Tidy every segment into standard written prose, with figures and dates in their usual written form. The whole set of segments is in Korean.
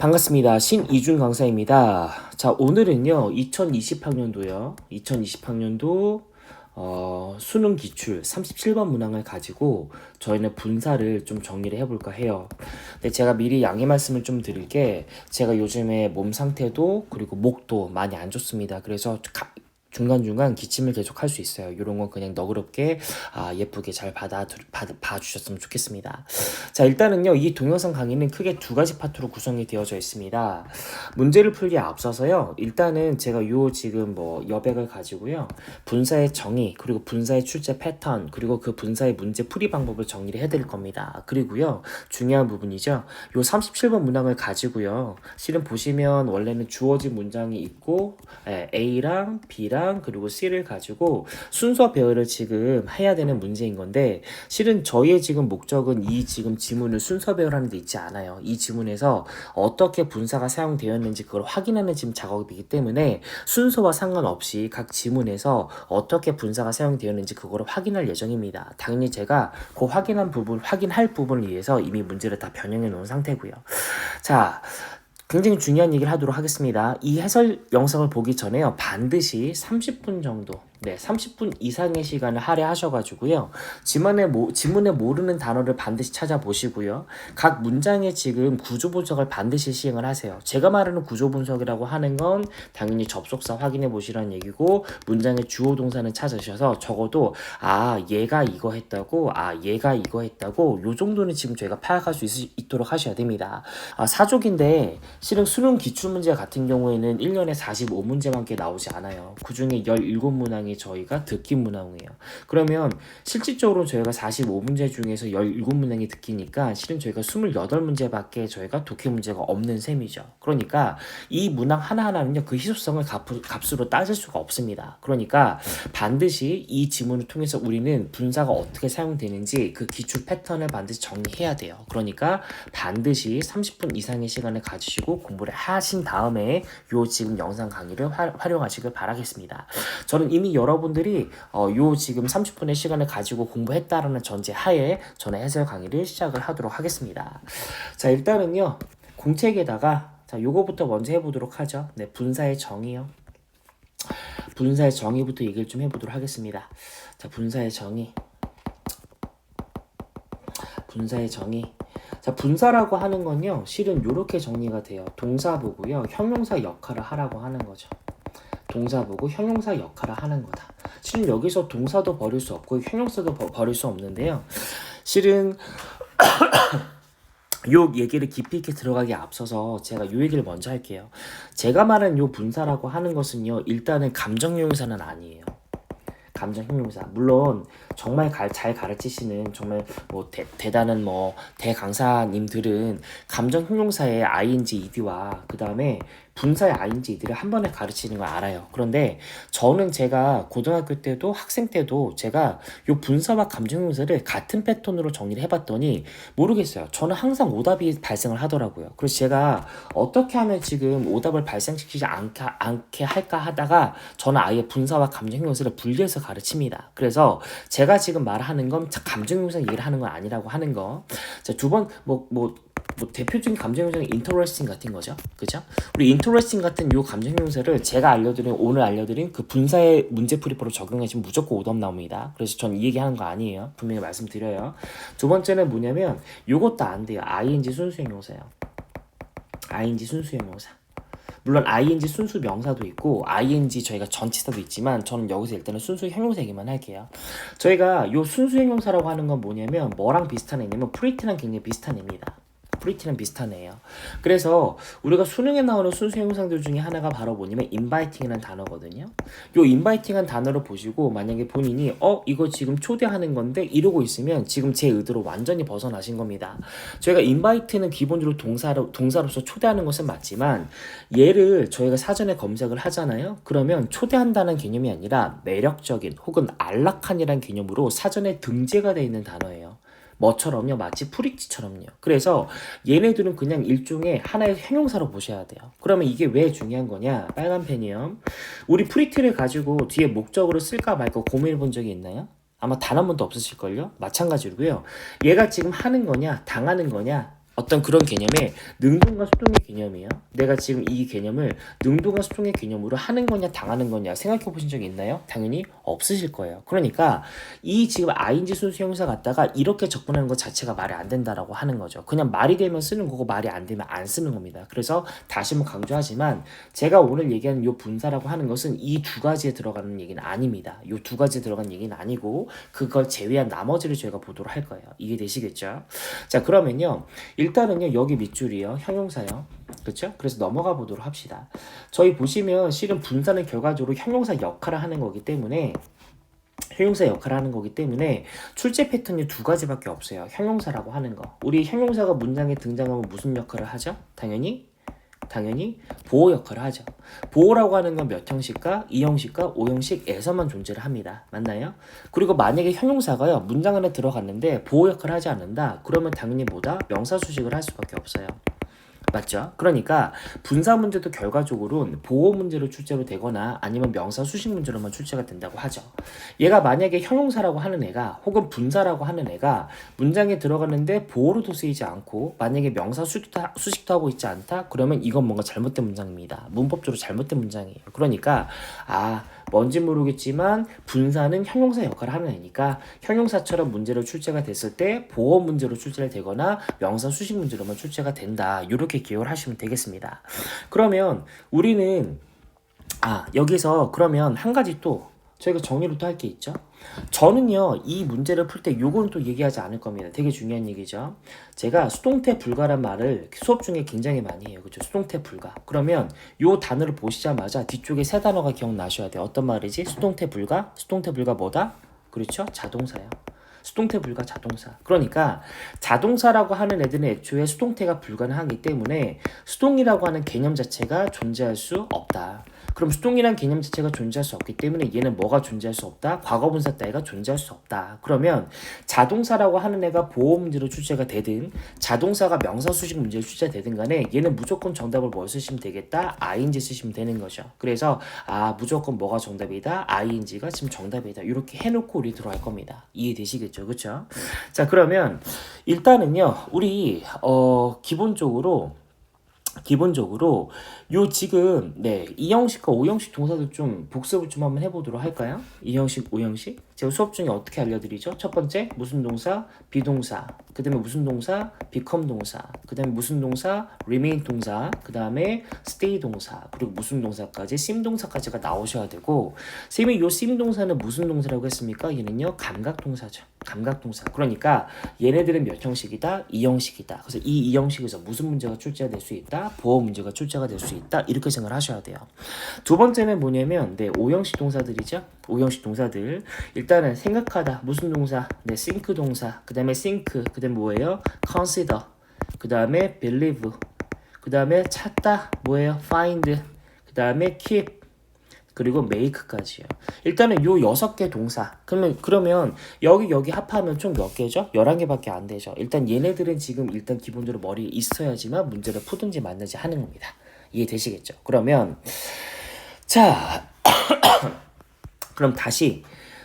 반갑습니다. 신이준 강사입니다. 자, 오늘은요, 2020학년도요. 2020학년도 수능 기출 37번 문항을 가지고 저희는 분사를 좀 정리를 해볼까 해요. 근데 제가 미리 양해 말씀을 좀 드릴 게, 제가 요즘에 몸 상태도 그리고 목도 많이 안 좋습니다. 그래서 중간중간 기침을 계속 할 수 있어요. 이런 건 그냥 너그럽게 예쁘게 잘 봐주셨으면 좋겠습니다. 자, 일단은요, 이 동영상 강의는 크게 두 가지 파트로 구성이 되어져 있습니다. 문제를 풀기에 앞서서요, 일단은 제가 지금 여백을 가지고요, 분사의 정의, 그리고 분사의 출제 패턴, 그리고 그 분사의 문제 풀이 방법을 정리를 해드릴 겁니다. 그리고요, 중요한 부분이죠. 요 37번 문항을 가지고요, 실은 보시면 원래는 주어진 문장이 있고, A랑 B랑 그리고 C를 가지고 순서 배열을 지금 해야 되는 문제인 건데, 실은 저희의 지금 목적은 이 지금 지문을 순서 배열하는 데 있지 않아요. 이 지문에서 어떻게 분사가 사용되었는지 그걸 확인하는 지금 작업이기 때문에 순서와 상관없이 각 지문에서 어떻게 분사가 사용되었는지 그거를 확인할 예정입니다. 당연히 제가 그 확인할 부분을 위해서 이미 문제를 다 변형해 놓은 상태고요. 자, 굉장히 중요한 얘기를 하도록 하겠습니다. 이 해설 영상을 보기 전에요, 반드시 30분 정도, 30분 이상의 시간을 할애하셔가지고요, 지문에 모르는 단어를 반드시 찾아보시고요, 각 문장의 지금 구조 분석을 반드시 시행을 하세요. 제가 말하는 구조 분석이라고 하는 건 당연히 접속사 확인해 보시라는 얘기고, 문장의 주어 동사는 찾으셔서 적어도 얘가 이거 했다고, 얘가 이거 했다고, 요 정도는 지금 저희가 파악할 수 있도록 하셔야 됩니다. 사족인데 실은 수능 기출문제 같은 경우에는 1년에 45문제밖에 나오지 않아요. 그 중에 17문항이 저희가 듣기 문항이에요. 그러면 실질적으로 저희가 45문제 중에서 17문항이 듣기니까 실은 저희가 28문제밖에 저희가 독해 문제가 없는 셈이죠. 그러니까 이 문항 하나하나는요, 그 희소성을 값으로 따질 수가 없습니다. 그러니까 반드시 이 지문을 통해서 우리는 분사가 어떻게 사용되는지 그 기출 패턴을 반드시 정리해야 돼요. 그러니까 반드시 30분 이상의 시간을 가지시고 공부를 하신 다음에 요 지금 영상 강의를 활용하시길 바라겠습니다. 저는 이미 여러분들이 요 지금 30분의 시간을 가지고 공부했다라는 전제 하에 저는 해설 강의를 시작을 하도록 하겠습니다. 자, 일단은요, 공책에다가 요거부터 먼저 해보도록 하죠. 분사의 정의요. 분사의 정의부터 얘기를 좀 해보도록 하겠습니다. 자, 분사의 정의. 자, 분사라고 하는 건요, 실은 이렇게 정리가 돼요. 동사보고요, 형용사 역할을 하라고 하는 거죠. 동사보고 형용사 역할을 하는 거다. 실은 여기서 동사도 버릴 수 없고 형용사도 버릴 수 없는데요, 실은 요 얘기를 깊이 있게 들어가기 앞서서 제가 요 얘기를 먼저 할게요. 제가 말한 요 분사라고 하는 것은요, 일단은 감정형용사는 아니에요. 감정형용사. 물론 정말 잘 가르치시는 정말 대단한 대강사님들은 감정형용사의 ing, ed와 그 다음에 분사의 ing, ed를 한 번에 가르치는 걸 알아요. 그런데 저는 제가 고등학교 때도 학생 때도 제가 요 분사와 감정형용사를 같은 패턴으로 정리를 해봤더니 모르겠어요. 저는 항상 오답이 발생을 하더라고요. 그래서 제가 어떻게 하면 지금 오답을 발생시키지 않게 할까 하다가 저는 아예 분사와 감정형용사를 분리해서 가르칩니다. 그래서 제가 지금 말하는 건 감정형용사 얘기를 하는 건 아니라고 하는 거. 자, 두 번 대표적인 감정형용사는 interesting 같은 거죠. 그죠? 우리 interesting 같은 요 감정형용사를 제가 오늘 알려드린 그 분사의 문제풀이법으로 적용하시면 무조건 오답 나옵니다. 그래서 전 이 얘기하는 거 아니에요. 분명히 말씀드려요. 두 번째는 뭐냐면 요것도 안 돼요. ing 순수형용사예요. ing 순수형용사. 물론 ing 순수 명사도 있고 ing 저희가 전치사도 있지만 저는 여기서 일단은 순수 형용사 얘기만 할게요. 저희가 요 순수 형용사라고 하는 건 뭐냐면 뭐랑 비슷한 애냐면 pretty랑 굉장히 비슷한 애입니다. pretty랑 비슷한 애예요. 그래서 우리가 수능에 나오는 순수 형용사들 중에 하나가 바로 뭐냐면 inviting이라는 단어거든요. 요 inviting한 단어를 보시고 만약에 본인이 이거 지금 초대하는 건데 이러고 있으면 지금 제 의도로 완전히 벗어나신 겁니다. 저희가 invite는 기본적으로 동사로서 초대하는 것은 맞지만 얘를 저희가 사전에 검색을 하잖아요. 그러면 초대한다는 개념이 아니라 매력적인 혹은 안락한이라는 개념으로 사전에 등재가 되어 있는 단어예요. 뭐처럼요? 마치 프리티처럼요. 그래서 얘네들은 그냥 일종의 하나의 형용사로 보셔야 돼요. 그러면 이게 왜 중요한 거냐? 빨간 펜이요. 우리 프리티를 가지고 뒤에 목적으로 쓸까 말까 고민해 본 적이 있나요? 아마 단 한 번도 없으실걸요? 마찬가지로요. 얘가 지금 하는 거냐, 당하는 거냐, 어떤 그런 개념의 능동과 수동의 개념이에요. 내가 지금 이 개념을 능동과 수동의 개념으로 하는 거냐 당하는 거냐 생각해 보신 적이 있나요? 당연히 없으실 거예요. 그러니까 이 지금 ing 순수 형용사 갖다가 이렇게 접근하는 것 자체가 말이 안 된다라고 하는 거죠. 그냥 말이 되면 쓰는 거고 말이 안 되면 안 쓰는 겁니다. 그래서 다시 한번 강조하지만 제가 오늘 얘기하는 요 분사라고 하는 것은 이 두 가지에 들어가는 얘기는 아닙니다. 요 두 가지에 들어가는 얘기는 아니고 그걸 제외한 나머지를 저희가 보도록 할 거예요. 이해되시겠죠? 자, 그러면요. 일단은요 여기 밑줄이요 형용사요. 그렇죠? 그래서 넘어가 보도록 합시다. 저희 보시면 실은 분사는 결과적으로 형용사 역할을 하는 거기 때문에 출제 패턴이 두 가지밖에 없어요. 형용사라고 하는 거. 우리 형용사가 문장에 등장하면 무슨 역할을 하죠? 당연히 보호 역할을 하죠. 보호라고 하는 건 몇 형식과 2형식과 5형식에서만 존재를 합니다. 맞나요? 그리고 만약에 형용사가요 문장 안에 들어갔는데 보호 역할을 하지 않는다. 그러면 당연히 뭐다? 명사 수식을 할 수밖에 없어요. 맞죠? 그러니까 분사 문제도 결과적으로 보호 문제로 출제로 되거나 아니면 명사 수식 문제로만 출제가 된다고 하죠. 얘가 만약에 형용사라고 하는 애가 혹은 분사라고 하는 애가 문장에 들어가는데 보호로도 쓰이지 않고 만약에 명사 수식도 하고 있지 않다? 그러면 이건 뭔가 잘못된 문장입니다. 문법적으로 잘못된 문장이에요. 그러니까 뭔지 모르겠지만 분사는 형용사 역할을 하는 애니까 형용사처럼 문제로 출제가 됐을 때 보호 문제로 출제가 되거나 명사 수식 문제로만 출제가 된다. 이렇게 기억을 하시면 되겠습니다. 그러면 우리는 여기서 그러면 한 가지 또 저희가 정리를 또 할 게 있죠. 저는요 이 문제를 풀 때 요거는 또 얘기하지 않을 겁니다. 되게 중요한 얘기죠. 제가 수동태 불가란 말을 수업 중에 굉장히 많이 해요. 그렇죠? 수동태 불가. 그러면 요 단어를 보시자마자 뒤쪽에 세 단어가 기억나셔야 돼요. 어떤 말이지? 수동태 불가? 수동태 불가 뭐다? 그렇죠? 자동사요. 수동태 불가 자동사. 그러니까 자동사라고 하는 애들은 애초에 수동태가 불가능하기 때문에 수동이라고 하는 개념 자체가 존재할 수 없다. 그럼 수동이란 개념 자체가 존재할 수 없기 때문에 얘는 뭐가 존재할 수 없다? 과거분사 따위가 존재할 수 없다. 그러면 자동사라고 하는 애가 보호 문제로 출제가 되든 자동사가 명사 수식 문제로 출제되든 간에 얘는 무조건 정답을 뭘 쓰시면 되겠다? ing 쓰시면 되는 거죠. 그래서 무조건 뭐가 정답이다? ing가 지금 정답이다. 이렇게 해놓고 우리 들어갈 겁니다. 이해되시겠죠? 그렇죠? 자, 그러면 일단은요 우리 기본적으로 요 지금 2형식과 5형식 동사들 좀 복습을 좀 한번 해보도록 할까요? 2형식, 5형식 제가 수업 중에 어떻게 알려드리죠? 첫 번째 무슨 동사? 비동사. 그 다음에 무슨 동사? become 동사. 그 다음에 무슨 동사? remain 동사. 그 다음에 stay 동사. 그리고 무슨 동사까지? sim 동사까지가 나오셔야 되고 쌤이 요 sim 동사는 무슨 동사라고 했습니까? 얘는요 감각 동사죠. 감각 동사. 그러니까 얘네들은 몇 형식이다? 2형식이다. 그래서 이 2형식에서 무슨 문제가 출제가 될 수 있다? 보호 문제가 출제가 될 수 있다. 이렇게 생각을 하셔야 돼요. 두 번째는 뭐냐면 5형식 동사들이죠. 5형식 동사들. 일단은 생각하다. 무슨 동사? think 동사. 그 다음에 think. 그 다음에 뭐예요? consider. 그 다음에 believe. 그 다음에 찾다. 뭐예요? find. 그 다음에 keep. 그리고 make까지요. 일단은 요 6개 동사. 그러면 여기 합하면 총 몇 개죠? 11개밖에 안 되죠. 일단 얘네들은 지금 일단 기본적으로 머리에 있어야지만 문제를 푸든지 맞는지 하는 겁니다. 이해되시겠죠? 그러면 자 그럼 다시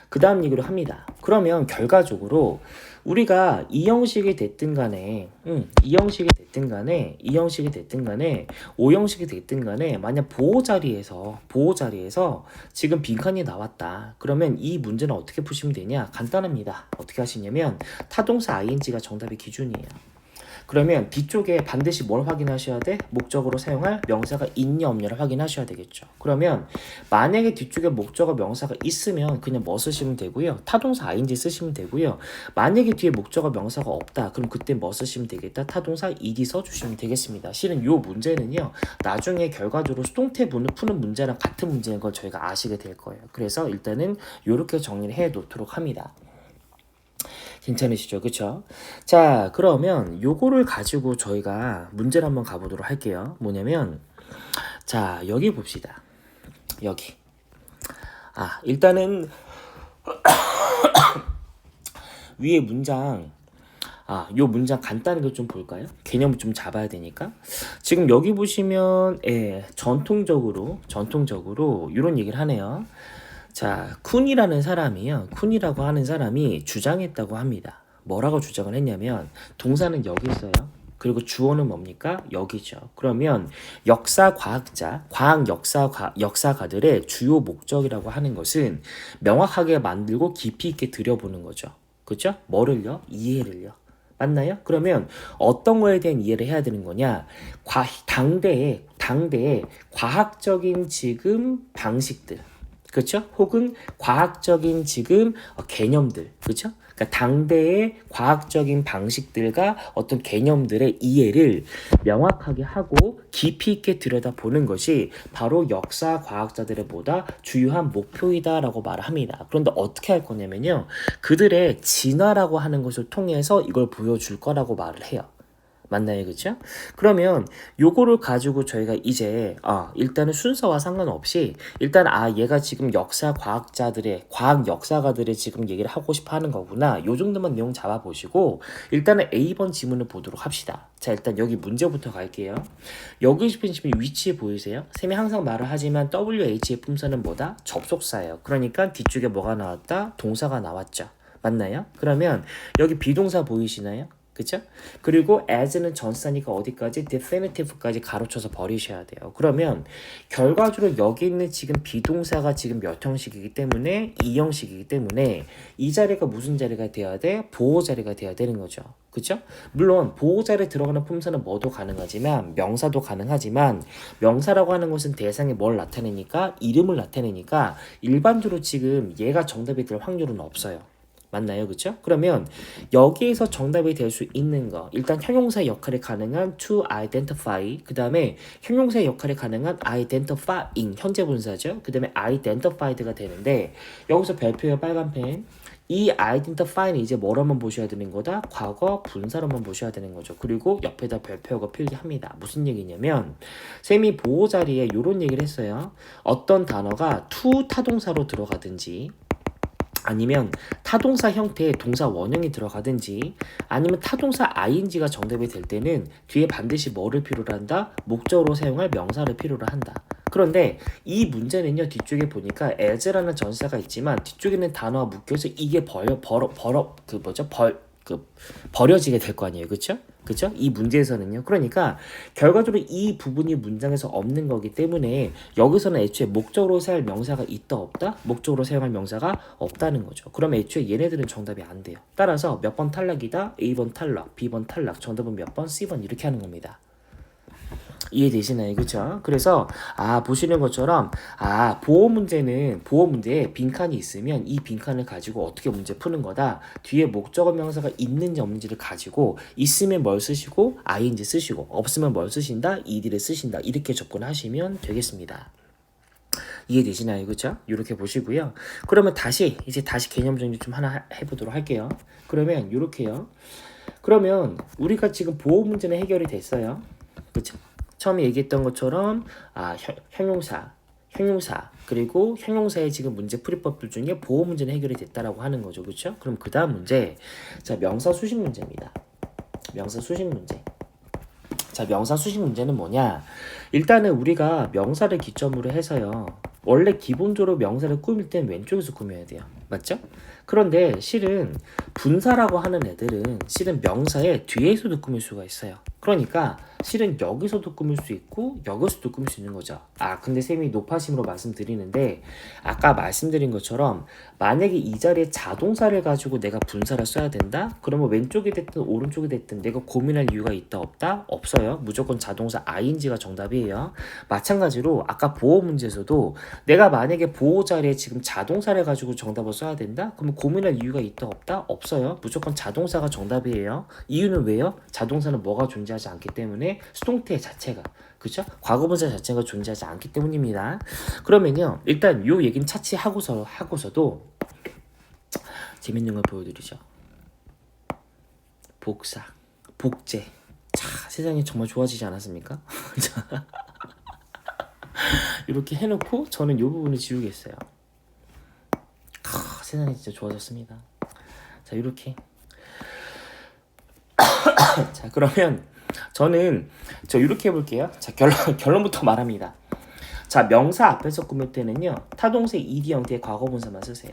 그 다음 얘기를 합니다. 그러면 결과적으로 우리가 2형식이 됐든 간에 2형식이 됐든 간에 5형식이 됐든 간에 만약 보호 자리에서 지금 빈칸이 나왔다. 그러면 이 문제는 어떻게 푸시면 되냐? 간단합니다. 어떻게 하시냐면 타동사 ing가 정답의 기준이에요. 그러면 뒤쪽에 반드시 뭘 확인하셔야 돼? 목적으로 사용할 명사가 있냐 없냐를 확인하셔야 되겠죠. 그러면 만약에 뒤쪽에 목적어 명사가 있으면 그냥 뭐 쓰시면 되고요. 타동사 ing 쓰시면 되고요. 만약에 뒤에 목적어 명사가 없다. 그럼 그때 뭐 쓰시면 되겠다? 타동사 ed 써주시면 되겠습니다. 실은 요 문제는요. 나중에 결과적으로 수동태 푸는 문제랑 같은 문제인 걸 저희가 아시게 될 거예요. 그래서 일단은 요렇게 정리를 해 놓도록 합니다. 괜찮으시죠? 그쵸? 자, 그러면 요거를 가지고 저희가 문제를 한번 가보도록 할게요. 뭐냐면 자, 여기 봅시다. 여기. 일단은 위에 문장 요 문장 간단하게 좀 볼까요? 개념을 좀 잡아야 되니까. 지금 여기 보시면 전통적으로 이런 얘기를 하네요. 자, 쿤이라고 하는 사람이 주장했다고 합니다. 뭐라고 주장을 했냐면 동사는 여기 있어요. 그리고 주어는 뭡니까? 여기죠. 그러면 역사 과학자, 과학 역사가들의 주요 목적이라고 하는 것은 명확하게 만들고 깊이 있게 들여보는 거죠. 그죠? 뭐를요? 이해를요. 맞나요? 그러면 어떤 거에 대한 이해를 해야 되는 거냐? 당대의 과학적인 지금 방식들, 그렇죠? 혹은 과학적인 지금 개념들, 그렇죠? 그러니까 당대의 과학적인 방식들과 어떤 개념들의 이해를 명확하게 하고 깊이 있게 들여다보는 것이 바로 역사 과학자들의 보다 주요한 목표이다라고 말을 합니다. 그런데 어떻게 할 거냐면요, 그들의 진화라고 하는 것을 통해서 이걸 보여줄 거라고 말을 해요. 맞나요? 그죠? 그러면 요거를 가지고 저희가 이제 일단은 순서와 상관없이 일단 얘가 지금 역사 과학자들의 과학 역사가들의 지금 얘기를 하고 싶어 하는 거구나. 요 정도만 내용 잡아 보시고 일단은 A번 지문을 보도록 합시다. 자, 일단 여기 문제부터 갈게요. 여기 지금 위치 보이세요? 쌤이 항상 말을 하지만 WH의 품사는 뭐다? 접속사예요. 그러니까 뒤쪽에 뭐가 나왔다? 동사가 나왔죠. 맞나요? 그러면 여기 비동사 보이시나요? 그쵸? 그리고 as는 전사니까 어디까지? definitive까지 가로쳐서 버리셔야 돼요. 그러면 결과적으로 여기 있는 지금 비동사가 지금 몇 형식이기 때문에 2형식이기 때문에 이 자리가 무슨 자리가 돼야 돼? 보호 자리가 돼야 되는 거죠. 그쵸? 물론 보호 자리에 들어가는 품사는 뭐도 가능하지만 명사도 가능하지만 명사라고 하는 것은 대상에 뭘 나타내니까 이름을 나타내니까 일반적으로 지금 얘가 정답이 될 확률은 없어요. 맞나요? 그쵸? 그러면 여기에서 정답이 될 수 있는 거 일단 형용사 역할이 가능한 to identify 그 다음에 형용사 역할이 가능한 identifying 현재 분사죠. 그 다음에 identified가 되는데 여기서 별표의 빨간 펜 이 identify는 이제 뭐로만 보셔야 되는 거다? 과거 분사로만 보셔야 되는 거죠. 그리고 옆에다 별표가 필기합니다. 무슨 얘기냐면 쌤이 보호 자리에 이런 얘기를 했어요. 어떤 단어가 to 타동사로 들어가든지 아니면 타동사 형태의 동사 원형이 들어가든지 아니면 타동사 ing가 정답이 될 때는 뒤에 반드시 뭐를 필요로 한다? 목적으로 사용할 명사를 필요로 한다. 그런데 이 문제는요, 뒤쪽에 보니까 as라는 전사가 있지만 뒤쪽에 있는 단어가 묶여서 이게 버려지게 될 거 아니에요. 그쵸? 그쵸? 이 문제에서는요. 그러니까 결과적으로 이 부분이 문장에서 없는 거기 때문에 여기서는 애초에 목적으로 사용할 명사가 있다 없다? 목적으로 사용할 명사가 없다는 거죠. 그럼 애초에 얘네들은 정답이 안 돼요. 따라서 몇 번 탈락이다? A번 탈락, B번 탈락, 정답은 몇 번? C번 이렇게 하는 겁니다. 이해되시나요? 그쵸? 그래서 보시는 것처럼 보호 문제에 빈칸이 있으면 이 빈칸을 가지고 어떻게 문제 푸는 거다. 뒤에 목적어 명사가 있는지 없는지를 가지고 있으면 뭘 쓰시고 ing 쓰시고 없으면 뭘 쓰신다? ed를 쓰신다. 이렇게 접근하시면 되겠습니다. 이해되시나요? 그쵸? 이렇게 보시고요. 그러면 다시 개념 정리 좀 하나 해보도록 할게요. 그러면 이렇게요. 그러면 우리가 지금 보호 문제는 해결이 됐어요. 그쵸? 처음에 얘기했던 것처럼 형용사 그리고 형용사의 지금 문제 풀이법들 중에 보호 문제는 해결이 됐다라고 하는 거죠. 그렇죠? 그럼 그 다음 문제 자 명사 수식 문제입니다. 명사 수식 문제. 자 명사 수식 문제는 뭐냐? 일단은 우리가 명사를 기점으로 해서요. 원래 기본적으로 명사를 꾸밀 땐 왼쪽에서 꾸며야 돼요. 맞죠? 그런데 실은 분사라고 하는 애들은 실은 명사의 뒤에서도 꾸밀 수가 있어요. 그러니까 실은 여기서도 꾸밀 수 있고 여기서도 꾸밀 수 있는 거죠. 근데 쌤이 높아심으로 말씀드리는데 아까 말씀드린 것처럼 만약에 이 자리에 자동사를 가지고 내가 분사를 써야 된다? 그러면 왼쪽이 됐든 오른쪽이 됐든 내가 고민할 이유가 있다 없다? 없어요. 무조건 자동사 ing가 정답이에요. 마찬가지로 아까 보호 문제에서도 내가 만약에 보호 자리에 지금 자동사를 가지고 정답을 써야 된다? 그러면 고민할 이유가 있다 없다? 없어요. 무조건 자동사가 정답이에요. 이유는 왜요? 자동사는 뭐가 존재하지 않기 때문에 수동태 자체가 그쵸? 과거분사 자체가 존재하지 않기 때문입니다. 그러면요 일단 요 얘기는 하고서도 재밌는 걸 보여드리죠. 복사, 복제. 자 세상이 정말 좋아지지 않았습니까? 이렇게 해놓고 저는 요 부분을 지우겠어요. 세상이 진짜 좋아졌습니다. 자 이렇게 자 그러면 저는 이렇게 해볼게요. 자 결론부터 말합니다. 자 명사 앞에서 꾸밀 때는요 타동사 ed 형태의 과거분사만 쓰세요.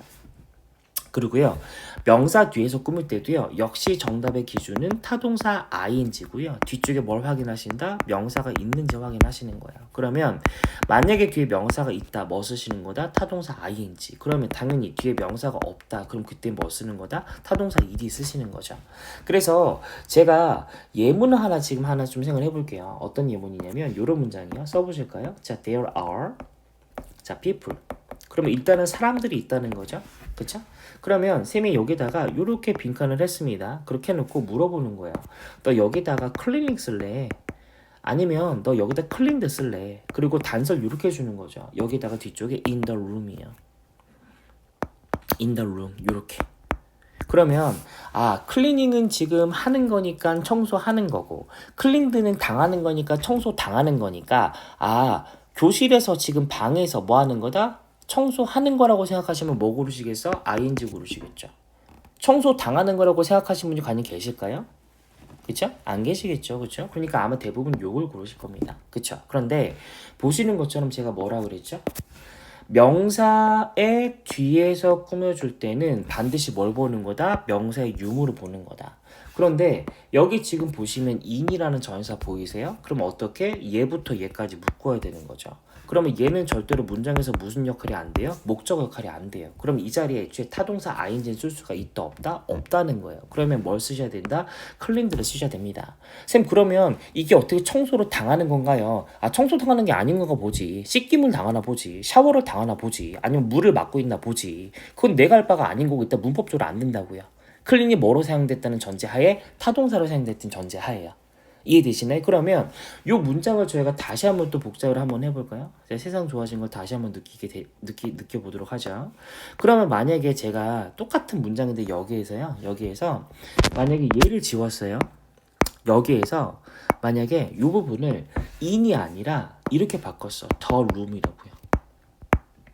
그리고요. 명사 뒤에서 꾸밀 때도요. 역시 정답의 기준은 타동사 ing고요. 뒤쪽에 뭘 확인하신다? 명사가 있는지 확인하시는 거예요. 그러면 만약에 뒤에 명사가 있다. 뭐 쓰시는 거다? 타동사 ing. 그러면 당연히 뒤에 명사가 없다. 그럼 그때 뭐 쓰는 거다? 타동사 ed 쓰시는 거죠. 그래서 제가 예문을 하나 지금 하나 좀 생각해 볼게요. 어떤 예문이냐면 이런 문장이요. 써보실까요? 자, there are 자, people. 그러면 일단은 사람들이 있다는 거죠. 그쵸? 그러면 쌤이 여기다가 이렇게 빈칸을 했습니다. 그렇게 해놓고 물어보는 거예요. 너 여기다가 클리닝 쓸래? 아니면 너 여기다 클린드 쓸래? 그리고 단설 이렇게 해주는 거죠. 여기다가 뒤쪽에 in the room이에요. in the room 이렇게. 그러면 클리닝은 지금 하는 거니까 청소하는 거고 클린드는 당하는 거니까 청소 당하는 거니까 교실에서 지금 방에서 뭐 하는 거다? 청소하는 거라고 생각하시면 뭐 고르시겠어? ing 고르시겠죠. 청소 당하는 거라고 생각하시는 분이 과연 계실까요? 그쵸? 안 계시겠죠. 그쵸? 그러니까 아마 대부분 요걸 고르실 겁니다. 그쵸? 그런데 보시는 것처럼 제가 뭐라 그랬죠? 명사의 뒤에서 꾸며줄 때는 반드시 뭘 보는 거다? 명사의 유무를 보는 거다. 그런데 여기 지금 보시면 in이라는 전사 보이세요? 그럼 어떻게? 얘부터 얘까지 묶어야 되는 거죠. 그러면 얘는 절대로 문장에서 무슨 역할이 안 돼요? 목적 역할이 안 돼요. 그럼 이 자리에 애초에 타동사 ing를 쓸 수가 있다 없다? 없다는 거예요. 그러면 뭘 쓰셔야 된다? 클린드를 쓰셔야 됩니다. 쌤 그러면 이게 어떻게 청소를 당하는 건가요? 청소 당하는 게 아닌 건가 보지. 씻김을 당하나 보지. 샤워를 당하나 보지. 아니면 물을 맡고 있나 보지. 그건 내가 할 바가 아닌 거고 일단 문법적으로 안 된다고요. 클린이 뭐로 사용됐다는 전제하에 타동사로 사용됐던 전제하에요. 이해되시나요? 그러면 이 문장을 저희가 다시 한번 또 복잡을 한번 해볼까요? 세상 좋아진 걸 다시 한번 느껴보도록 하죠. 그러면 만약에 제가 똑같은 문장인데 여기에서 만약에 얘를 지웠어요. 여기에서 만약에 이 부분을 in이 아니라 이렇게 바꿨어. the room이라고요.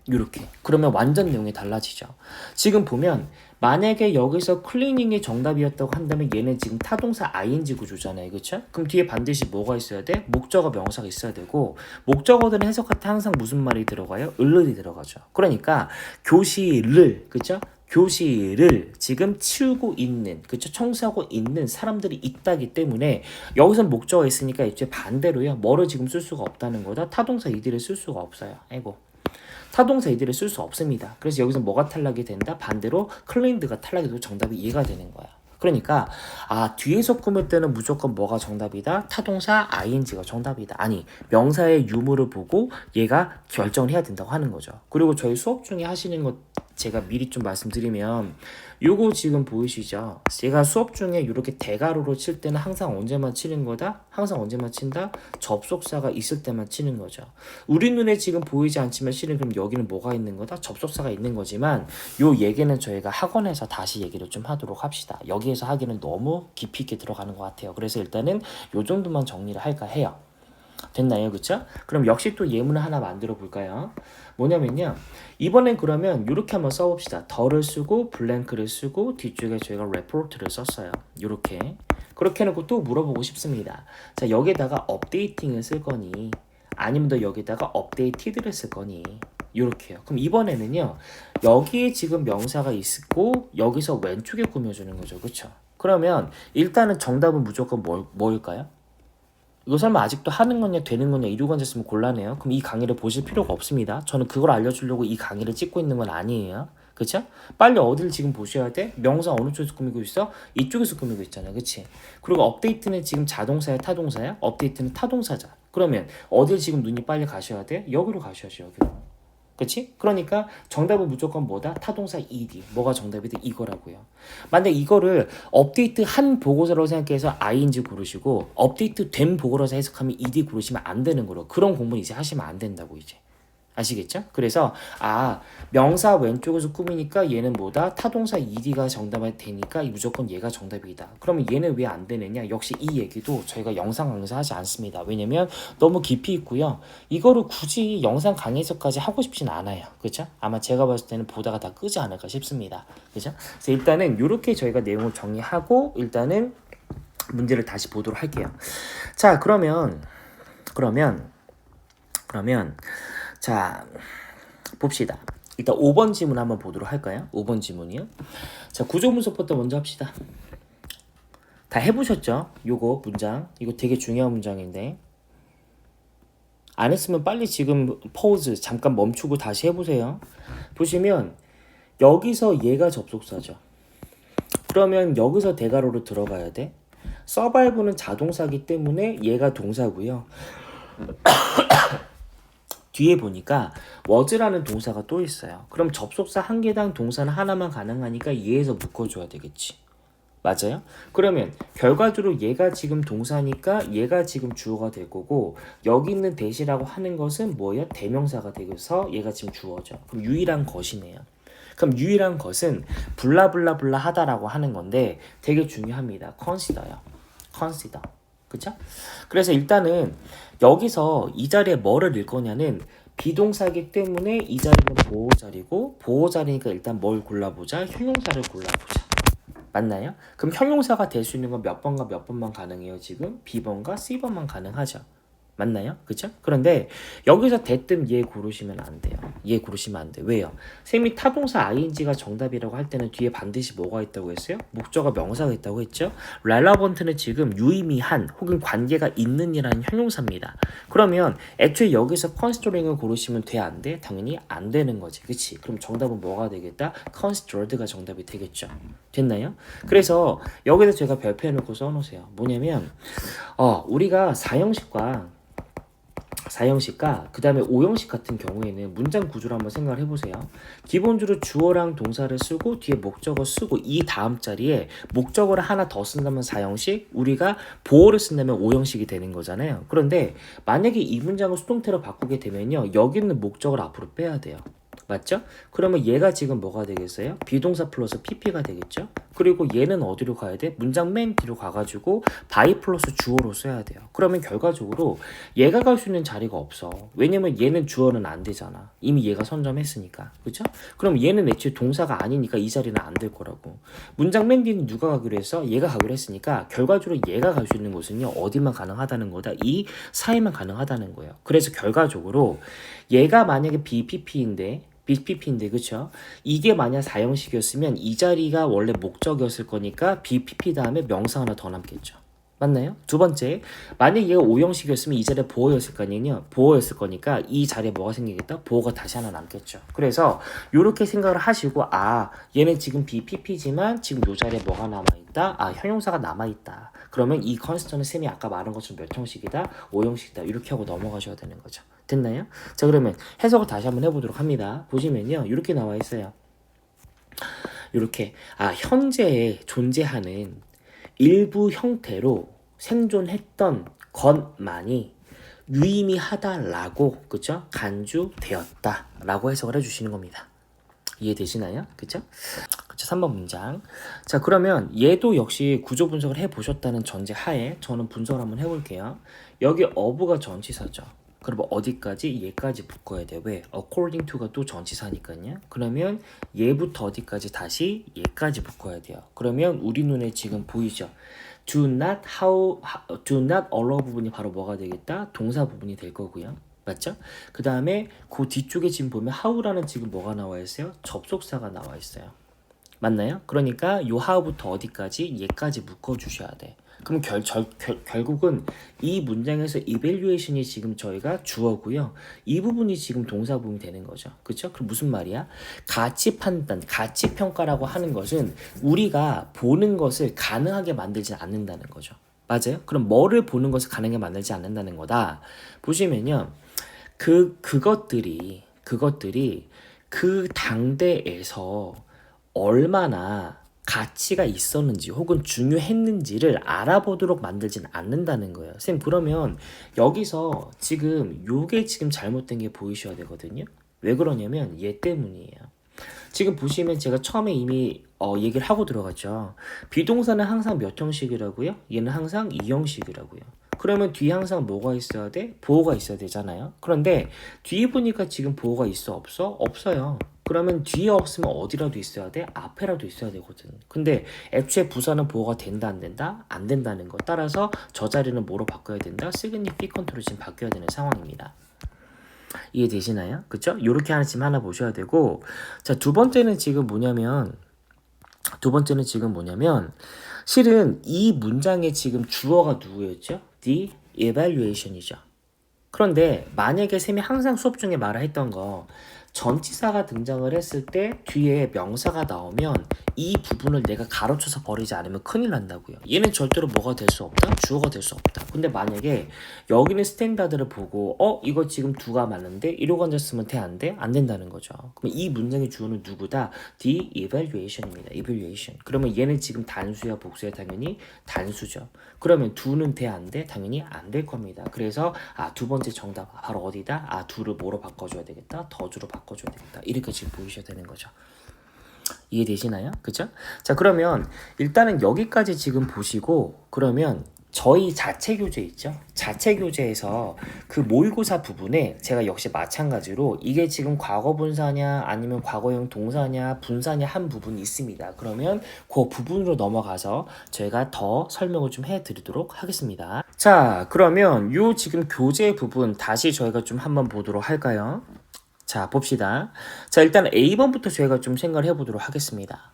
이렇게. 그러면 완전 내용이 달라지죠. 지금 보면 만약에 여기서 클리닝이 정답이었다고 한다면 얘는 지금 타동사 ing 구조잖아요. 그쵸? 그럼 뒤에 반드시 뭐가 있어야 돼? 목적어 명사가 있어야 되고 목적어들은 해석할 때 항상 무슨 말이 들어가요? 을을이 들어가죠. 그러니까 교실을 그쵸? 교실을 지금 치우고 있는 그쵸? 청소하고 있는 사람들이 있다기 때문에 여기서 목적어가 있으니까 이제 반대로요. 뭐를 지금 쓸 수가 없다는 거다. 타동사 이들을 쓸 수가 없어요. 아이고. 타동사 이들을 쓸 수 없습니다. 그래서 여기서 뭐가 탈락이 된다? 반대로 클린드가 탈락이 되고 정답이 이해가 되는 거야. 그러니까 뒤에서 꾸밀 때는 무조건 뭐가 정답이다? 타동사 ing가 정답이다. 아니 명사의 유무를 보고 얘가 결정을 해야 된다고 하는 거죠. 그리고 저희 수업 중에 하시는 것 제가 미리 좀 말씀드리면 요거 지금 보이시죠? 제가 수업 중에 이렇게 대가로로 칠 때는 항상 언제만 치는 거다? 항상 언제만 친다? 접속사가 있을 때만 치는 거죠. 우리 눈에 지금 보이지 않지만 실은 그럼 여기는 뭐가 있는 거다? 접속사가 있는 거지만 요 얘기는 저희가 학원에서 다시 얘기를 좀 하도록 합시다. 여기에서 하기는 너무 깊이 있게 들어가는 것 같아요. 그래서 일단은 요 정도만 정리를 할까 해요. 됐나요? 그쵸? 그럼 역시 또 예문을 하나 만들어 볼까요? 뭐냐면요. 이번엔 그러면 이렇게 한번 써봅시다. 더를 쓰고 블랭크를 쓰고 뒤쪽에 저희가 레포트를 썼어요. 이렇게. 그렇게 해놓고 또 물어보고 싶습니다. 자, 여기다가 업데이팅을 쓸 거니 아니면 더 여기다가 업데이티드를 쓸 거니 이렇게요. 그럼 이번에는요. 여기에 지금 명사가 있고 여기서 왼쪽에 꾸며주는 거죠. 그쵸? 그러면 일단은 정답은 무조건 뭘까요? 이거 설마 아직도 하는 거냐 되는 거냐 이러고 앉았으면 곤란해요. 그럼 이 강의를 보실 필요가 없습니다. 저는 그걸 알려주려고 이 강의를 찍고 있는 건 아니에요. 그쵸? 빨리 어디를 지금 보셔야 돼? 명사 어느 쪽에서 꾸미고 있어? 이쪽에서 꾸미고 있잖아. 그치? 그리고 업데이트는 지금 자동사야 타동사야? 업데이트는 타동사자. 그러면 어딜 지금 눈이 빨리 가셔야 돼? 여기로 가셔야죠. 여기로. 그치? 그러니까 정답은 무조건 뭐다? 타동사 ed. 뭐가 정답이다? 이거라고요. 만약 이거를 업데이트 한 보고서라고 생각해서 ing 고르시고 업데이트 된 보고서라고 해석하면 ed 고르시면 안 되는 거로. 그런 공부는 이제 하시면 안 된다고 이제. 아시겠죠? 그래서 명사 왼쪽에서 꾸미니까 얘는 뭐다? 타동사 ed가 정답이 되니까 무조건 얘가 정답이다. 그러면 얘는 왜 안 되느냐? 역시 이 얘기도 저희가 영상 강의에서 하지 않습니다. 왜냐면 너무 깊이 있고요. 이거를 굳이 영상 강의에서까지 하고 싶진 않아요. 그렇죠? 아마 제가 봤을 때는 보다가 다 끄지 않을까 싶습니다. 그렇죠? 그래서 일단은 이렇게 저희가 내용을 정리하고 일단은 문제를 다시 보도록 할게요. 자, 그러면 자, 봅시다. 일단 5번 지문 한번 보도록 할까요? 5번 지문이요. 자, 구조 분석부터 먼저 합시다. 다 해보셨죠? 요거 문장. 이거 되게 중요한 문장인데. 안 했으면 빨리 지금 퍼즈 잠깐 멈추고 다시 해보세요. 보시면 여기서 얘가 접속사죠. 그러면 여기서 대괄호로 들어가야 돼. 서바이브는 자동사기 때문에 얘가 동사고요. 뒤에 보니까 was라는 동사가 또 있어요. 그럼 접속사 한 개당 동사는 하나만 가능하니까 얘에서 묶어줘야 되겠지. 맞아요? 그러면 결과적으로 얘가 지금 동사니까 얘가 지금 주어가 될 거고 여기 있는 대시라고 하는 것은 뭐예요? 대명사가 되어서 얘가 지금 주어죠. 그럼 유일한 것이네요. 그럼 유일한 것은 블라블라블라 하다라고 하는 건데 되게 중요합니다. consider요. consider. 그쵸? 그래서 일단은 여기서 이 자리에 뭐를 넣을 거냐는 비동사기 때문에 이 자리는 보호자리고 보호자리니까 일단 뭘 골라보자? 형용사를 골라보자. 맞나요? 그럼 형용사가 될 수 있는 건 몇 번과 몇 번만 가능해요? 지금 B번과 C번만 가능하죠. 맞나요? 그죠? 그런데 여기서 대뜸 얘 고르시면 안 돼요. 얘 고르시면 안 돼. 왜요? 쌤이 타동사 ing가 정답이라고 할 때는 뒤에 반드시 뭐가 있다고 했어요? 목적어 명사가 있다고 했죠? relevant는 지금 유의미한 혹은 관계가 있는 이라는 형용사입니다. 그러면 애초에 여기서 considering 고르시면 돼? 안 돼? 당연히 안 되는 거지. 그치? 그럼 정답은 뭐가 되겠다? considered가 정답이 되겠죠. 됐나요? 그래서 여기서 제가 별표해놓고 써놓으세요. 뭐냐면 우리가 4형식과 그 다음에 5형식 같은 경우에는 문장 구조를 한번 생각을 해보세요. 기본적으로 주어랑 동사를 쓰고 뒤에 목적어 쓰고 이 다음 자리에 목적어를 하나 더 쓴다면 4형식, 우리가 보어를 쓴다면 5형식이 되는 거잖아요. 그런데 만약에 이 문장을 수동태로 바꾸게 되면요, 여기 있는 목적어를 앞으로 빼야 돼요. 맞죠? 그러면 얘가 지금 뭐가 되겠어요? 비동사 플러스 pp가 되겠죠? 그리고 얘는 어디로 가야 돼? 문장 맨 뒤로 가가지고 by 플러스 주어로 써야 돼요. 그러면 결과적으로 얘가 갈 수 있는 자리가 없어. 왜냐면 얘는 주어는 안 되잖아. 이미 얘가 선점했으니까. 그죠? 그럼 얘는 애초에 동사가 아니니까 이 자리는 안 될 거라고. 문장 맨 뒤는 누가 가기로 했어? 얘가 가기로 했으니까 결과적으로 얘가 갈 수 있는 곳은요, 어디만 가능하다는 거다? 이 사이만 가능하다는 거예요. 그래서 결과적으로 얘가 만약에 BPP인데 BPP인데 그쵸? 이게 만약 4형식이었으면 이 자리가 원래 목적이었을 거니까 BPP 다음에 명사 하나 더 남겠죠. 맞나요? 두 번째, 만약 얘가 5형식이었으면 이 자리에 보어였을 거 아니에요? 보어였을 거니까 이 자리에 뭐가 생기겠다? 보어가 다시 하나 남겠죠. 그래서 이렇게 생각을 하시고 얘는 지금 BPP지만 지금 이 자리에 뭐가 남아있다? 형용사가 남아있다. 그러면 이 컨스턴은 쌤이 아까 말한 것처럼 몇 형식이다? 5형식이다. 이렇게 하고 넘어가셔야 되는 거죠. 됐나요? 자, 그러면 해석을 다시 한번 해보도록 합니다. 보시면요, 이렇게 나와 있어요. 이렇게 현재에 존재하는 일부 형태로 생존했던 것만이 유의미하다라고, 그쵸? 간주되었다라고 해석을 해주시는 겁니다. 이해되시나요? 그쵸? 3번 문장. 자, 그러면 얘도 역시 구조 분석을 해보셨다는 전제 하에 저는 분석을 한번 해볼게요. 여기 어부가 전치사죠. 그럼 어디까지? 얘까지 묶어야 돼. 왜? according to가 또 전치사니까요. 그러면 얘부터 어디까지? 다시 얘까지 묶어야 돼요. 그러면 우리 눈에 지금 보이죠? do not allow 부분이 바로 뭐가 되겠다? 동사 부분이 될 거고요. 맞죠? 그 다음에 그 뒤쪽에 지금 보면 how라는 지금 뭐가 나와 있어요? 접속사가 나와 있어요. 맞나요? 그러니까 요 how부터 어디까지? 얘까지 묶어주셔야 돼. 그럼 결국은 이 문장에서 evaluation이 지금 저희가 주어고요. 이 부분이 지금 동사 부분이 되는 거죠. 그렇죠? 그럼 무슨 말이야? 가치 판단, 가치 평가라고 하는 것은 우리가 보는 것을 가능하게 만들지 않는다는 거죠. 맞아요? 그럼 뭐를 보는 것을 가능하게 만들지 않는다는 거다. 보시면요. 그것들이 그 당대에서 얼마나 가치가 있었는지 혹은 중요했는지를 알아보도록 만들진 않는다는 거예요. 쌤, 그러면 여기서 지금 요게 지금 잘못된 게 보이셔야 되거든요. 왜 그러냐면 얘 때문이에요. 지금 보시면 제가 처음에 이미 얘기를 하고 들어갔죠. 비동사는 항상 몇 형식이라고요? 얘는 항상 2형식이라고요. 그러면 뒤에 항상 뭐가 있어야 돼? 보호가 있어야 되잖아요. 그런데 뒤에 보니까 지금 보호가 있어? 없어? 없어요. 그러면 뒤에 없으면 어디라도 있어야 돼? 앞에라도 있어야 되거든. 근데 애초에 부사는 보호가 된다 안 된다? 안 된다는 거. 따라서 저 자리는 뭐로 바꿔야 된다? 시그니피컨트로 지금 바뀌어야 되는 상황입니다. 이해되시나요? 그쵸? 요렇게 하나 지금 하나 보셔야 되고, 자, 두 번째는 지금 뭐냐면, 실은 이 문장의 지금 주어가 누구였죠? The evaluation이죠. 그런데 만약에 쌤이 항상 수업 중에 말을 했던 거, 전치사가 등장을 했을 때 뒤에 명사가 나오면 이 부분을 내가 가로쳐서 버리지 않으면 큰일 난다고요. 얘는 절대로 뭐가 될 수 없다? 주어가 될 수 없다. 근데 만약에 여기는 스탠다드를 보고 이거 지금 두가 맞는데 이러고 앉았으면 돼? 안 돼? 안 된다는 거죠. 그럼 이 문장의 주어는 누구다? The evaluation입니다. evaluation. 그러면 얘는 지금 단수야 복수야? 당연히 단수죠. 그러면 두는 돼? 안 돼? 당연히 안 될 겁니다. 그래서 두 번째 정답 바로 어디다? 두를 뭐로 바꿔줘야 되겠다? 더주로 바꿔줘야 되겠다. 이렇게 지금 보이셔야 되는 거죠. 이해되시나요? 그죠? 자, 그러면 일단은 여기까지 지금 보시고, 그러면 저희 자체 교재 있죠? 자체 교재에서 그 모의고사 부분에 제가 역시 마찬가지로 이게 지금 과거 분사냐 아니면 과거형 동사냐 분사냐 한 부분이 있습니다. 그러면 그 부분으로 넘어가서 저희가 더 설명을 좀 해드리도록 하겠습니다. 자, 그러면 요 지금 교재 부분 다시 저희가 좀 한번 보도록 할까요? 자, 봅시다. 자, 일단 A번부터 저희가 좀 생각을 해보도록 하겠습니다.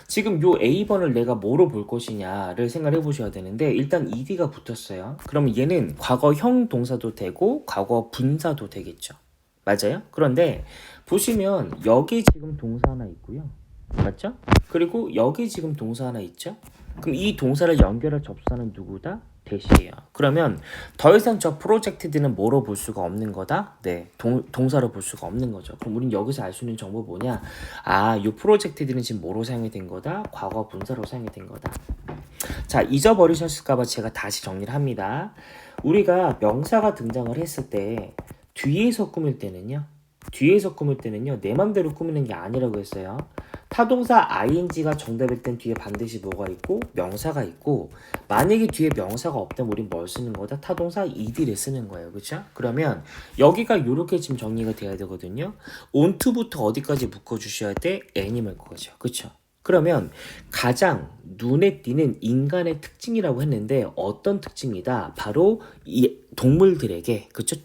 지금 요 A번을 내가 뭐로 볼 것이냐를 생각을 해보셔야 되는데, 일단 ed가 붙었어요. 그러면 얘는 과거형 동사도 되고 과거 분사도 되겠죠. 맞아요? 그런데 보시면 여기 지금 동사 하나 있고요. 맞죠? 그리고 여기 지금 동사 하나 있죠? 그럼 이 동사를 연결할 접수사는 누구다? 대시예요. 그러면 더 이상 저 프로젝트드는 뭐로 볼 수가 없는 거다? 네, 동사로 볼 수가 없는 거죠. 그럼 우린 여기서 알 수 있는 정보 뭐냐? 이 프로젝트드는 지금 뭐로 사용이 된 거다? 과거 분사로 사용이 된 거다. 자, 잊어버리셨을까봐 제가 다시 정리를 합니다. 우리가 명사가 등장을 했을 때 뒤에서 꾸밀 때는요, 내 맘대로 꾸미는 게 아니라고 했어요. 타동사 ing가 정답일 땐 뒤에 반드시 뭐가 있고 명사가 있고, 만약에 뒤에 명사가 없다면 우린 뭘 쓰는 거다? 타동사 ed를 쓰는 거예요. 그렇죠? 그러면 여기가 이렇게 지금 정리가 돼야 되거든요. onto부터 어디까지 묶어주셔야 돼? animal 거죠. 그렇죠? 그러면 가장 눈에 띄는 인간의 특징이라고 했는데 어떤 특징이다? 바로 이 동물들에게 그쵸?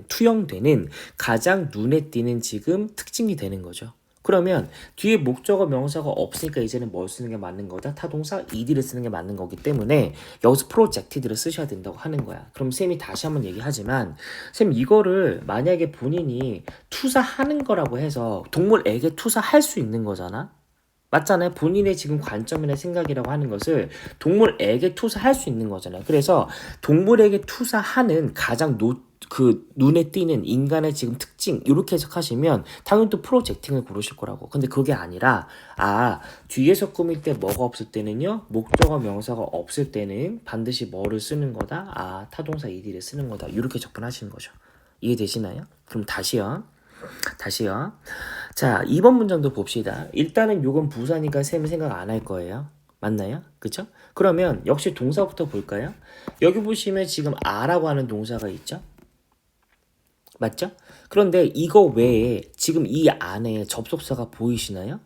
투영되는 가장 눈에 띄는 지금 특징이 되는 거죠. 그러면 뒤에 목적어 명사가 없으니까 이제는 뭘 쓰는 게 맞는 거다? 타동사 ed를 쓰는 게 맞는 거기 때문에 여기서 projected를 쓰셔야 된다고 하는 거야. 그럼 쌤이 다시 한번 얘기하지만, 쌤 이거를 만약에 본인이 투사하는 거라고 해서 동물에게 투사할 수 있는 거잖아? 맞잖아요. 본인의 지금 관점이나 생각이라고 하는 것을 동물에게 투사할 수 있는 거잖아요. 그래서 동물에게 투사하는 가장 눈에 띄는 인간의 지금 특징 이렇게 해석하시면 당연히 또 프로젝팅을 고르실 거라고. 근데 그게 아니라 뒤에서 꾸밀 때 뭐가 없을 때는요, 목적어 명사가 없을 때는 반드시 뭐를 쓰는 거다? 타동사 ed를 쓰는 거다. 이렇게 접근하시는 거죠. 이해되시나요? 그럼 다시요. 자, 2번 문장도 봅시다. 일단은 요건 부사니까 쌤은 생각 안 할 거예요. 맞나요? 그쵸? 그러면 역시 동사부터 볼까요? 여기 보시면 지금 라고 하는 동사가 있죠? 맞죠? 그런데 이거 외에 지금 이 안에 접속사가 보이시나요?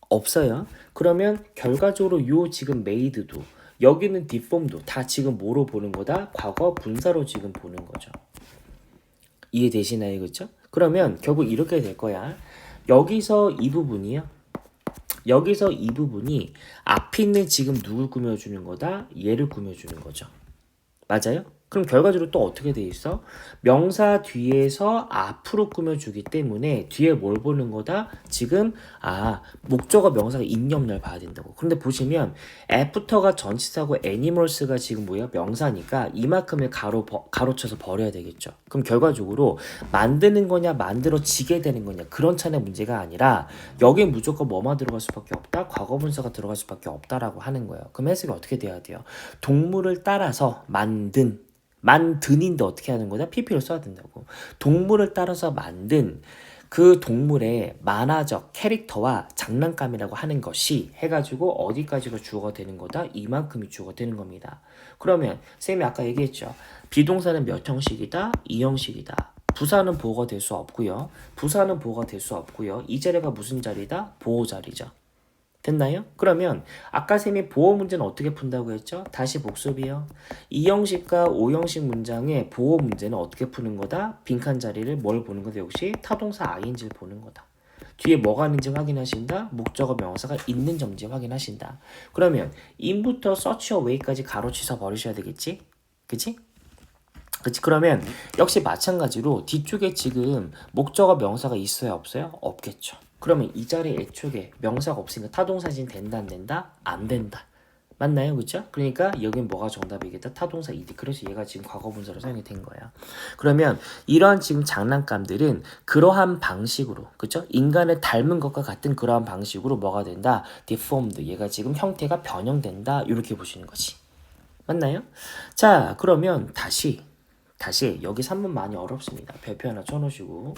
없어요. 그러면 결과적으로 요 지금 made도 여기는 deform도 다 지금 뭐로 보는 거다? 과거 분사로 지금 보는 거죠. 이해되시나요? 그렇죠? 그러면 결국 이렇게 될 거야. 여기서 이 부분이 앞에 있는 지금 누굴 꾸며주는 거다? 얘를 꾸며주는 거죠. 맞아요? 그럼 결과적으로 또 어떻게 돼 있어? 명사 뒤에서 앞으로 꾸며주기 때문에 뒤에 뭘 보는 거다? 지금 목적어 명사가 있냐 없냐를 봐야 된다고. 그런데 보시면 애프터가 전치사고 애니멀스가 지금 뭐야? 명사니까 이만큼을 가로쳐서 버려야 되겠죠. 그럼 결과적으로 만드는 거냐 만들어지게 되는 거냐 그런 차원의 문제가 아니라 여기에 무조건 뭐만 들어갈 수밖에 없다? 과거분사가 들어갈 수밖에 없다라고 하는 거예요. 그럼 해석이 어떻게 돼야 돼요? 동물을 따라서 만든인데 어떻게 하는 거냐? pp를 써야 된다고. 동물을 따라서 만든 그 동물의 만화적 캐릭터와 장난감이라고 하는 것이 해가지고 어디까지가 주어가 되는 거다? 이만큼이 주어가 되는 겁니다. 그러면 쌤이 아까 얘기했죠. 비동사는 몇 형식이다? 2형식이다. 부사는 보호가 될 수 없고요. 이 자리가 무슨 자리다? 보호 자리죠. 됐나요? 그러면 아까 쌤이 보호 문제는 어떻게 푼다고 했죠? 다시 복습이요. 2형식과 5형식 문장의 보호 문제는 어떻게 푸는 거다? 빈칸 자리를 뭘 보는 거다? 역시 타동사 ing를 보는 거다. 뒤에 뭐가 있는지 확인하신다. 목적어 명사가 있는 점인지 확인하신다. 그러면 in부터 search away까지 가로치서 버리셔야 되겠지? 그치? 그치? 그러면 역시 마찬가지로 뒤쪽에 지금 목적어 명사가 있어요? 없어요? 없겠죠. 그러면 이 자리에 애초에 명사가 없으니까 타동사진 된다 안 된다? 안 된다. 맞나요? 그쵸? 그러니까 여긴 뭐가 정답이겠다? 타동사 ed. 그래서 얘가 지금 과거분사로 사용이 된 거야. 그러면 이러한 지금 장난감들은 그러한 방식으로, 그쵸? 인간을 닮은 것과 같은 그러한 방식으로 뭐가 된다? deformed. 얘가 지금 형태가 변형된다. 이렇게 보시는 거지. 맞나요? 자, 그러면 다시 여기 3문 많이 어렵습니다. 별표 하나 쳐놓으시고.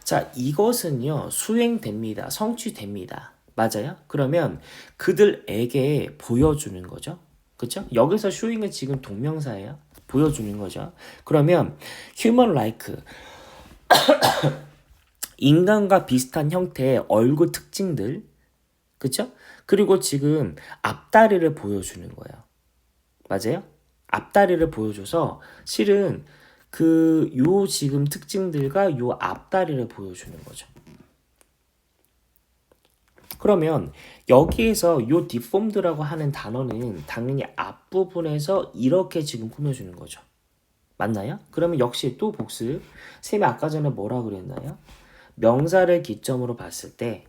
자, 이것은요 수행됩니다. 성취됩니다. 맞아요? 그러면 그들에게 보여주는 거죠. 그쵸? 여기서 showing은 지금 동명사예요. 보여주는 거죠. 그러면 human like 인간과 비슷한 형태의 얼굴 특징들, 그쵸? 그리고 지금 앞다리를 보여주는 거예요. 맞아요? 앞다리를 보여줘서 실은 요 지금 특징들과 요 앞다리를 보여주는 거죠. 그러면 여기에서 요 deformed라고 하는 단어는 당연히 앞부분에서 이렇게 지금 꾸며주는 거죠. 맞나요? 그러면 역시 또 복습. 쌤이 아까 전에 뭐라 그랬나요? 명사를 기점으로 봤을 때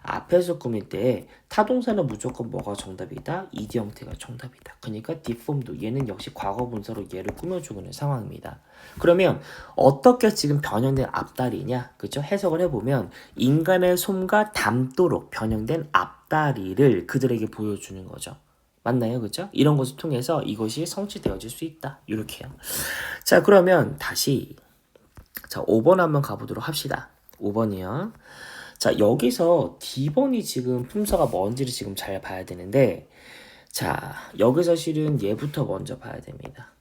앞에서 꾸밀 때 타동사는 무조건 뭐가 정답이다? ed 형태가 정답이다. 그러니까 deformed 얘는 역시 과거분사로 얘를 꾸며주고 있는 상황입니다. 그러면 어떻게 지금 변형된 앞다리냐? 그죠? 해석을 해보면 인간의 솜과 닮도록 변형된 앞다리를 그들에게 보여주는 거죠. 맞나요? 그죠? 이런 것을 통해서 이것이 성취되어질 수 있다. 이렇게요. 자, 그러면 다시 5번 한번 가보도록 합시다. 5번이요. 자, 여기서 D번이 지금 품사가 뭔지를 지금 잘 봐야 되는데, 자, 여기서 실은 얘부터 먼저 봐야 됩니다.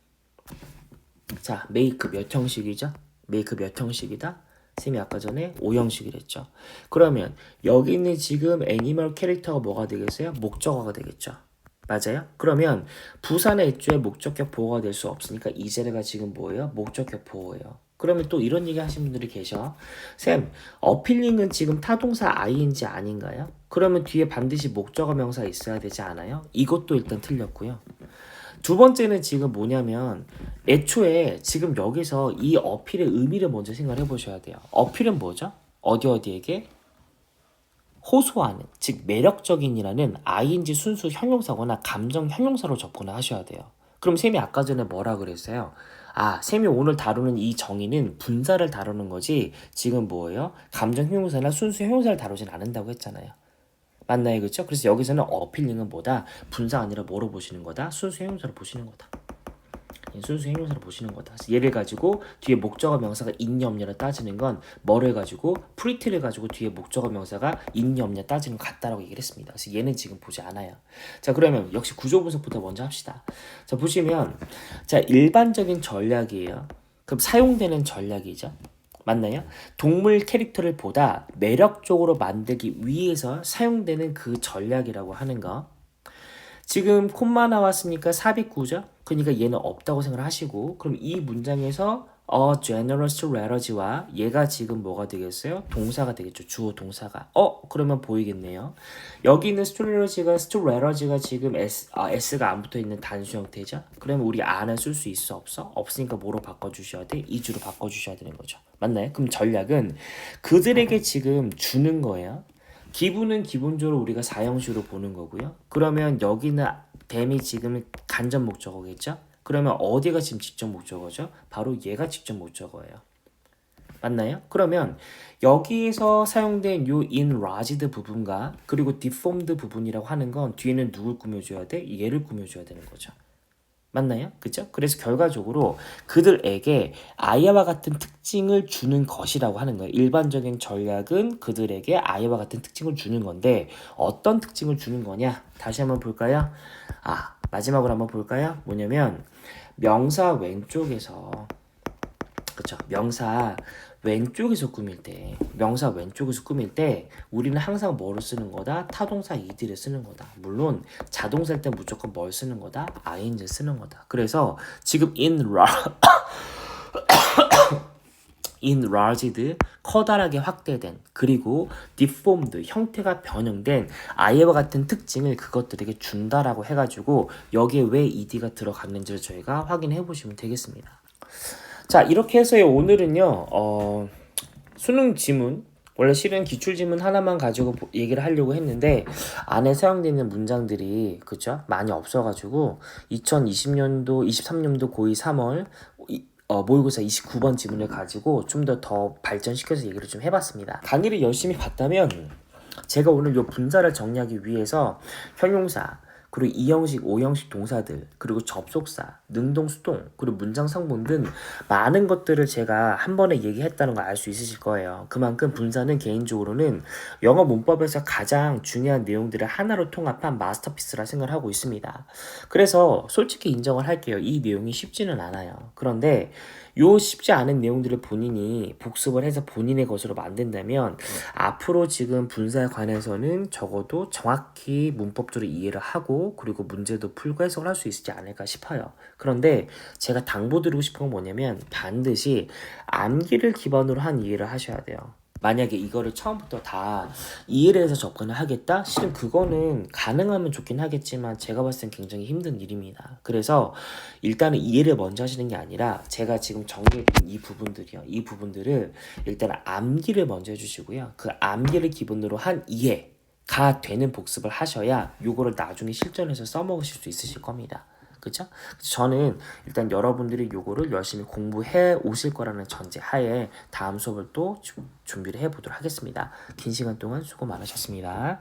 자, make 몇 형식이죠? make 몇 형식이다? 쌤이 아까 전에 5형식이랬죠. 그러면 여기 있는 지금 애니멀 캐릭터가 뭐가 되겠어요? 목적어가 되겠죠. 맞아요? 그러면 부산의 애초에 목적격 보호가 될 수 없으니까 이 자리가 지금 뭐예요? 목적격 보호예요. 그러면 또 이런 얘기 하시는 분들이 계셔. 쌤, 어필링은 지금 타동사 ing인지 아닌가요? 그러면 뒤에 반드시 목적어 명사 있어야 되지 않아요? 이것도 일단 틀렸고요. 두 번째는 지금 뭐냐면 애초에 지금 여기서 이 어필의 의미를 먼저 생각을 해보셔야 돼요. 어필은 뭐죠? 어디에게? 호소하는, 즉 매력적인이라는 ing 순수 형용사거나 감정 형용사로 접근을 하셔야 돼요. 그럼 쌤이 아까 전에 뭐라 그랬어요? 아, 쌤이 오늘 다루는 이 정의는 분사를 다루는 거지 지금 뭐예요? 감정 형용사나 순수 형용사를 다루진 않는다고 했잖아요. 맞나요? 그렇죠? 그래서 여기서는 어필링은 뭐다? 분사 아니라 뭐로 보시는 거다? 순수 형용사로 보시는 거다. 순수 형용사로 보시는 거다. 그래서 얘를 가지고 뒤에 목적어 명사가 있냐 없냐를 따지는 건 뭐를 가지고 pretty를 가지고 뒤에 목적어 명사가 있냐 없냐 따지는 것 같다라고 얘기를 했습니다. 그래서 얘는 지금 보지 않아요. 자, 그러면 역시 구조 분석부터 먼저 합시다. 자, 보시면 자, 일반적인 전략이에요. 그럼 사용되는 전략이죠. 맞나요? 동물 캐릭터를 보다 매력적으로 만들기 위해서 사용되는 그 전략이라고 하는 거. 지금 콤마 나왔으니까 삽입구죠? 그러니까 얘는 없다고 생각을 하시고 그럼 이 문장에서 generous strategy와 얘가 지금 뭐가 되겠어요? 동사가 되겠죠. 주어 동사가. 그러면 보이겠네요. 여기 있는 strategy가 지금 s가 안 붙어있는 단수 형태죠. 그러면 우리 안에 쓸 수 있어? 없어? 없으니까 뭐로 바꿔주셔야 돼? 이주로 바꿔주셔야 되는 거죠. 맞나요? 그럼 전략은 그들에게 지금 주는 거예요. 기분은 기본적으로 우리가 사형식으로 보는 거고요. 그러면 여기는 댐이 지금 간접 목적어겠죠? 그러면 어디가 지금 직접 목적어죠? 바로 얘가 직접 목적어예요. 맞나요? 그러면 여기에서 사용된 요 enlarged 부분과 그리고 deformed 부분이라고 하는 건 뒤에는 누굴 꾸며줘야 돼? 얘를 꾸며줘야 되는 거죠. 맞나요? 그죠? 그래서 결과적으로 그들에게 아이와 같은 특징을 주는 것이라고 하는 거예요. 일반적인 전략은 그들에게 아이와 같은 특징을 주는 건데 어떤 특징을 주는 거냐? 다시 한번 볼까요? 마지막으로 한번 볼까요? 뭐냐면 명사 왼쪽에서 그쵸? 명사 왼쪽에서 꾸밀 때, 명사 왼쪽에서 꾸밀 때 우리는 항상 뭐를 쓰는 거다? 타동사 ed를 쓰는 거다. 물론 자동사일 때 무조건 뭘 쓰는 거다? ing를 쓰는 거다. 그래서 지금 enlarged, 커다랗게 확대된, 그리고 deformed, 형태가 변형된 아이와 같은 특징을 그것들에게 준다라고 해가지고 여기에 왜 ed가 들어갔는지를 저희가 확인해 보시면 되겠습니다. 자, 이렇게 해서 오늘은요, 수능 지문, 원래 실은 기출 지문 하나만 가지고 얘기를 하려고 했는데 안에 사용되는 문장들이 그죠? 많이 없어가지고 2020년도, 23년도 고2 3월 모의고사 29번 지문을 가지고 좀 더 발전시켜서 얘기를 좀 해봤습니다. 강의를 열심히 봤다면 제가 오늘 요 분사를 정리하기 위해서 형용사, 그리고 이형식, 오형식 동사들, 그리고 접속사, 능동, 수동, 그리고 문장 성분 등 많은 것들을 제가 한 번에 얘기했다는 걸 알 수 있으실 거예요. 그만큼 분사는 개인적으로는 영어 문법에서 가장 중요한 내용들을 하나로 통합한 마스터피스라 생각을 하고 있습니다. 그래서 솔직히 인정을 할게요. 이 내용이 쉽지는 않아요. 그런데 요 쉽지 않은 내용들을 본인이 복습을 해서 본인의 것으로 만든다면 앞으로 지금 분사에 관해서는 적어도 정확히 문법적으로 이해를 하고 그리고 문제도 풀고 해석을 할 수 있지 않을까 싶어요. 그런데 제가 당부드리고 싶은 건 뭐냐면 반드시 암기를 기반으로 한 이해를 하셔야 돼요. 만약에 이거를 처음부터 다 이해를 해서 접근을 하겠다? 실은 그거는 가능하면 좋긴 하겠지만 제가 봤을 땐 굉장히 힘든 일입니다. 그래서 일단은 이해를 먼저 하시는 게 아니라 제가 지금 정리했던 이 부분들이요. 이 부분들을 일단 암기를 먼저 해주시고요. 그 암기를 기본으로 한 이해가 되는 복습을 하셔야 요거를 나중에 실전에서 써먹으실 수 있으실 겁니다. 그쵸? 저는 일단 여러분들이 요거를 열심히 공부해 오실 거라는 전제 하에 다음 수업을 또 준비를 해 보도록 하겠습니다. 긴 시간 동안 수고 많으셨습니다.